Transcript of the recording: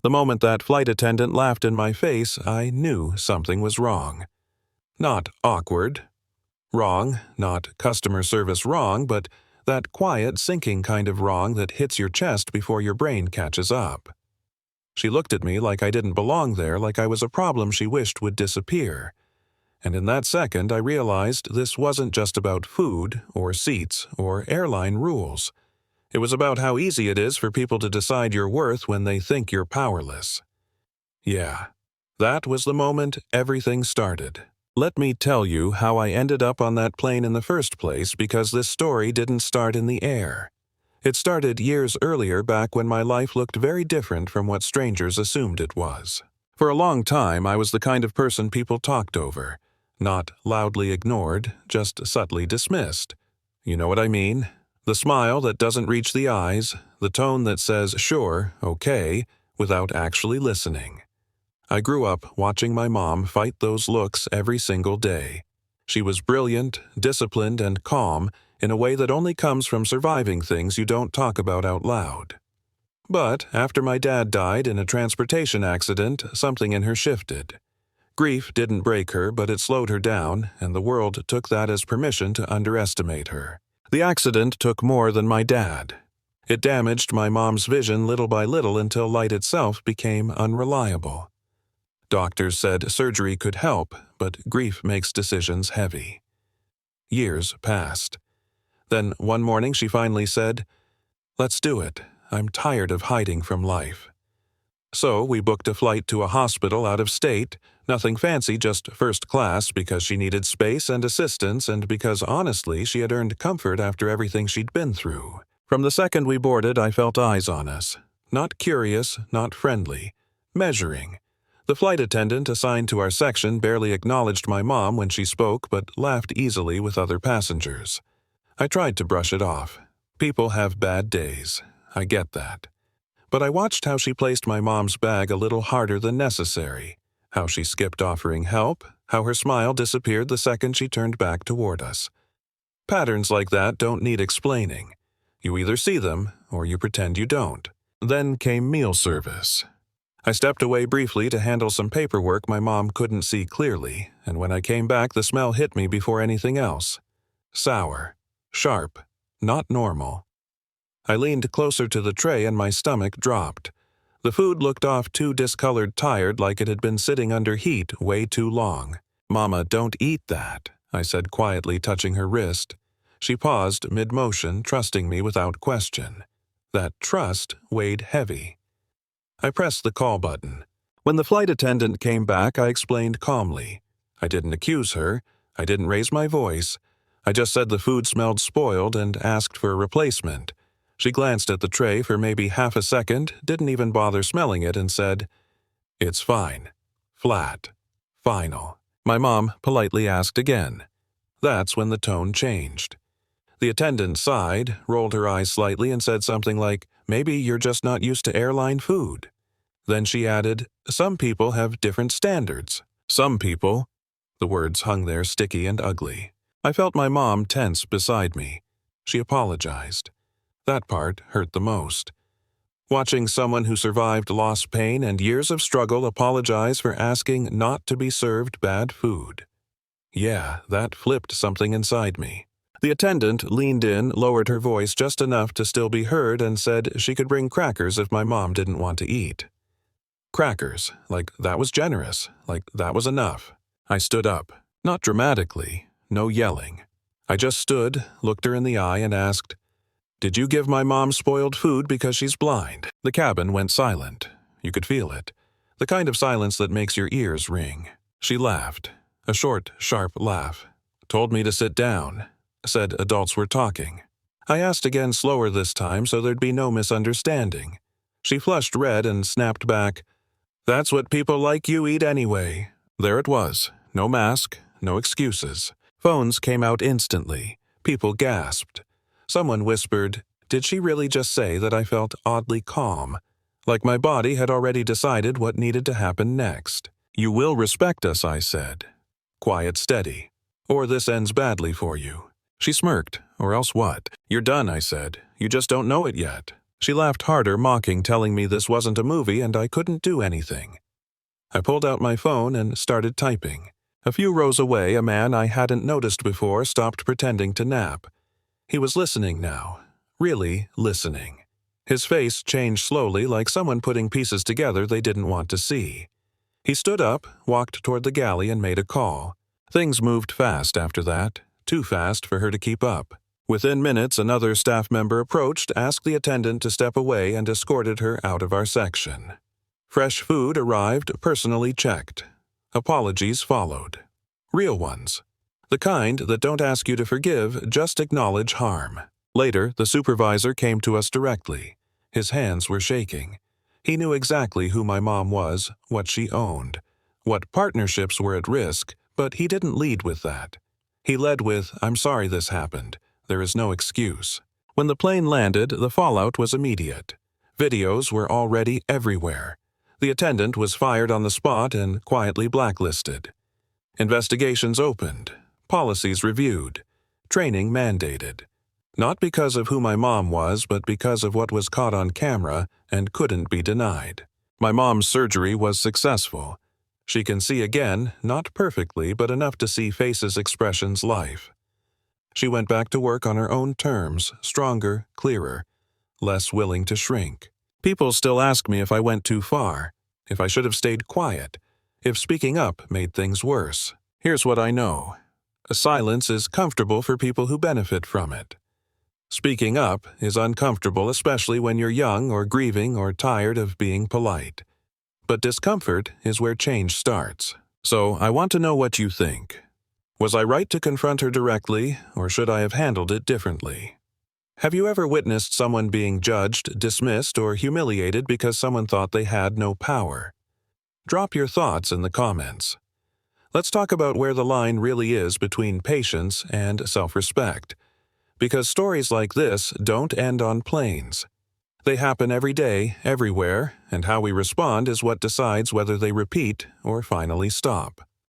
The moment that flight attendant laughed in my face, I knew something was wrong. Not awkward. Wrong, not customer service wrong, but that quiet, sinking kind of wrong that hits your chest before your brain catches up. She looked at me like I didn't belong there, like I was a problem she wished would disappear. And in that second, I realized this wasn't just about food, or seats, or airline rules. It was about how easy it is for people to decide your worth when they think you're powerless. Yeah, that was the moment everything started. Let me tell you how I ended up on that plane in the first place, because this story didn't start in the air. It started years earlier, back when my life looked very different from what strangers assumed it was. For a long time, I was the kind of person people talked over. Not loudly ignored, just subtly dismissed. You know what I mean? The smile that doesn't reach the eyes, the tone that says sure, okay, without actually listening. I grew up watching my mom fight those looks every single day. She was brilliant, disciplined, and calm in a way that only comes from surviving things you don't talk about out loud. But after my dad died in a transportation accident, something in her shifted. Grief didn't break her, but it slowed her down, and the world took that as permission to underestimate her. The accident took more than my dad. It damaged my mom's vision little by little until light itself became unreliable. Doctors said surgery could help, but grief makes decisions heavy. Years passed. Then one morning she finally said, "Let's do it. I'm tired of hiding from life." So we booked a flight to a hospital out of state, nothing fancy, just first class, because she needed space and assistance, and because honestly she had earned comfort after everything she'd been through. From the second we boarded, I felt eyes on us. Not curious, not friendly. Measuring. The flight attendant assigned to our section barely acknowledged my mom when she spoke, but laughed easily with other passengers. I tried to brush it off. People have bad days. I get that. But I watched how she placed my mom's bag a little harder than necessary, how she skipped offering help, how her smile disappeared the second she turned back toward us. Patterns like that don't need explaining. You either see them, or you pretend you don't. Then came meal service. I stepped away briefly to handle some paperwork my mom couldn't see clearly, and when I came back the smell hit me before anything else. Sour. Sharp. Not normal. I leaned closer to the tray and my stomach dropped. The food looked off too discolored tired, like it had been sitting under heat way too long. "Mama, don't eat that," I said quietly, touching her wrist. She paused mid-motion, trusting me without question. That trust weighed heavy. I pressed the call button. When the flight attendant came back, I explained calmly. I didn't accuse her. I didn't raise my voice. I just said the food smelled spoiled and asked for a replacement. She glanced at the tray for maybe half a second, didn't even bother smelling it, and said, "It's fine." Flat. Final. My mom politely asked again. That's when the tone changed. The attendant sighed, rolled her eyes slightly, and said something like, "Maybe you're just not used to airline food." Then she added, "Some people have different standards." Some people. The words hung there sticky and ugly. I felt my mom tense beside me. She apologized. That part hurt the most. Watching someone who survived loss, pain, and years of struggle apologize for asking not to be served bad food. Yeah, that flipped something inside me. The attendant leaned in, lowered her voice just enough to still be heard, and said she could bring crackers if my mom didn't want to eat. Crackers, like that was generous, like that was enough. I stood up, not dramatically, no yelling. I just stood, looked her in the eye, and asked, "Did you give my mom spoiled food because she's blind?" The cabin went silent. You could feel it. The kind of silence that makes your ears ring. She laughed. A short, sharp laugh. Told me to sit down. Said adults were talking. I asked again, slower this time so there'd be no misunderstanding. She flushed red and snapped back, "That's what people like you eat anyway." There it was. No mask, no excuses. Phones came out instantly. People gasped. Someone whispered, "Did she really just say that?" I felt oddly calm, like my body had already decided what needed to happen next. "You will respect us," I said. Quiet, steady. "Or this ends badly for you." She smirked. "Or else what?" "You're done," I said. "You just don't know it yet." She laughed harder, mocking, telling me this wasn't a movie and I couldn't do anything. I pulled out my phone and started typing. A few rows away, a man I hadn't noticed before stopped pretending to nap. He was listening now, really listening. His face changed slowly, like someone putting pieces together they didn't want to see. He stood up, walked toward the galley, and made a call. Things moved fast after that, too fast for her to keep up. Within minutes, another staff member approached, asked the attendant to step away, and escorted her out of our section. Fresh food arrived, personally checked. Apologies followed. Real ones. The kind that don't ask you to forgive, just acknowledge harm. Later, the supervisor came to us directly. His hands were shaking. He knew exactly who my mom was, what she owned, what partnerships were at risk, but he didn't lead with that. He led with, "I'm sorry this happened. There is no excuse." When the plane landed, the fallout was immediate. Videos were already everywhere. The attendant was fired on the spot and quietly blacklisted. Investigations opened, policies reviewed, training mandated. Not because of who my mom was, but because of what was caught on camera and couldn't be denied. My mom's surgery was successful. She can see again, not perfectly, but enough to see faces, expressions, life. She went back to work on her own terms, stronger, clearer, less willing to shrink. People still ask me if I went too far, if I should have stayed quiet, if speaking up made things worse. Here's what I know. Silence is comfortable for people who benefit from it. Speaking up is uncomfortable, especially when you're young or grieving or tired of being polite. But discomfort is where change starts. So I want to know what you think. Was I right to confront her directly, or should I have handled it differently? Have you ever witnessed someone being judged, dismissed, or humiliated because someone thought they had no power? Drop your thoughts in the comments. Let's talk about where the line really is between patience and self-respect. Because stories like this don't end on planes. They happen every day, everywhere, and how we respond is what decides whether they repeat or finally stop.